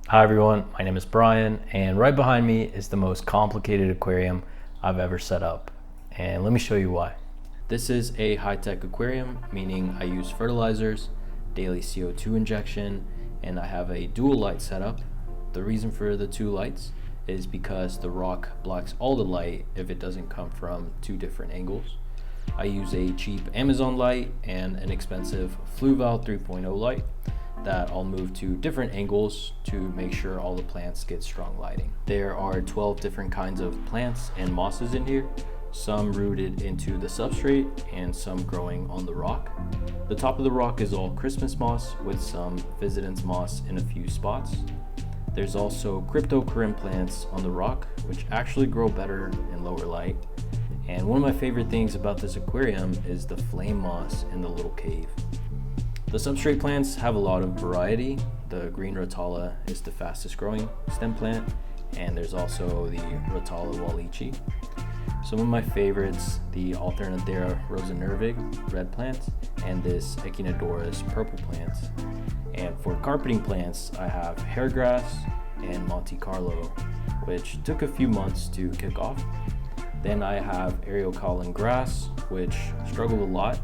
Hi everyone, my name is Bryan, and right behind me is the most complicated aquarium I've ever set up. And let me show you why. This is a high-tech aquarium, meaning I use fertilizers, daily CO2 injection, and I have a dual light setup. The reason for the two lights is because the rock blocks all the light if it doesn't come from two different angles. I use a cheap Amazon light and an expensive Fluval 3.0 light that I'll move to different angles to make sure all the plants get strong lighting. There are 12 different kinds of plants and mosses in here, some rooted into the substrate and some growing on the rock. The top of the rock is all Christmas moss with some Visitans moss in a few spots. There's also cryptocoryne plants on the rock, which actually grow better in lower light. And one of my favorite things about this aquarium is the flame moss in the little cave. The substrate plants have a lot of variety. The green Rotala is the fastest growing stem plant, and there's also the Rotala Wallichi. Some of my favorites, the Alternatera rosanervig red plant and this Echinodorus purple plant. And for carpeting plants, I have hairgrass and Monte Carlo, which took a few months to kick off. Then I have Eriocolin grass, which struggled a lot,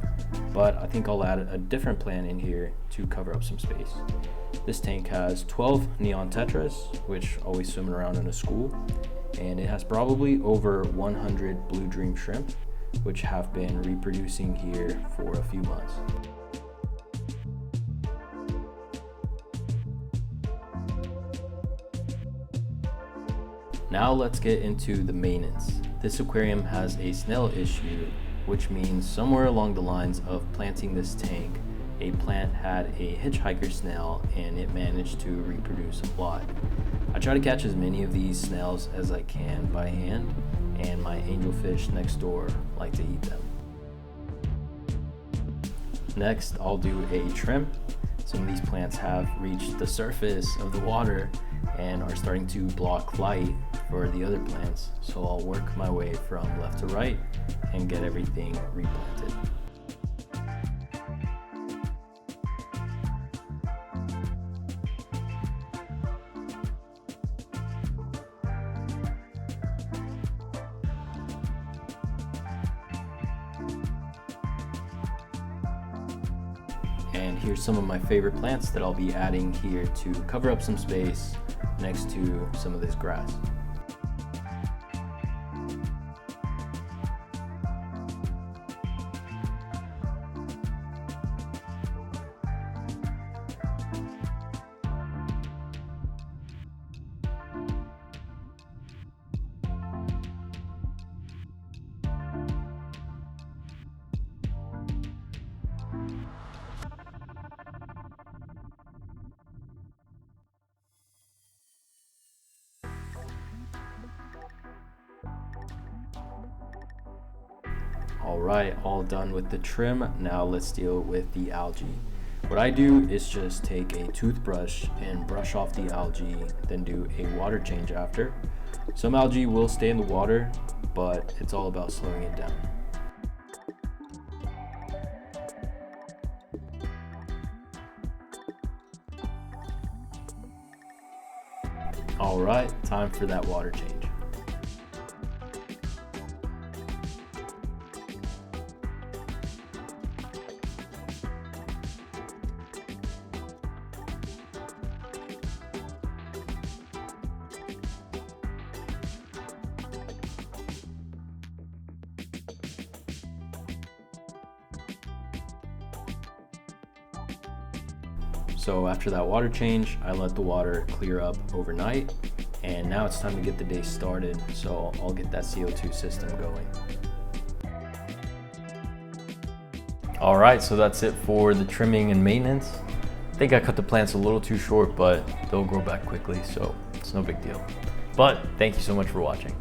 but I think I'll add a different plant in here to cover up some space. This tank has 12 neon tetras, which always swim around in a school, and it has probably over 100 blue dream shrimp, which have been reproducing here for a few months. Now let's get into the maintenance. This aquarium has a snail issue, which means somewhere along the lines of planting this tank, a plant had a hitchhiker snail and it managed to reproduce a lot. I try to catch as many of these snails as I can by hand, and my angelfish next door like to eat them. Next, I'll do a trim. Some of these plants have reached the surface of the water and are starting to block light for the other plants, so I'll work my way from left to right and get everything replanted. And here's some of my favorite plants that I'll be adding here to cover up some space next to some of this grass. Alright, all done with the trim. Now let's deal with the algae. What I do is just take a toothbrush and brush off the algae, then do a water change after. Some algae will stay in the water, but it's all about slowing it down. Alright, time for that water change. So after that water change, I let the water clear up overnight, and now it's time to get the day started, so I'll get that CO2 system going. All right, so that's it for the trimming and maintenance. I think I cut the plants a little too short, but they'll grow back quickly, so it's no big deal. But thank you so much for watching.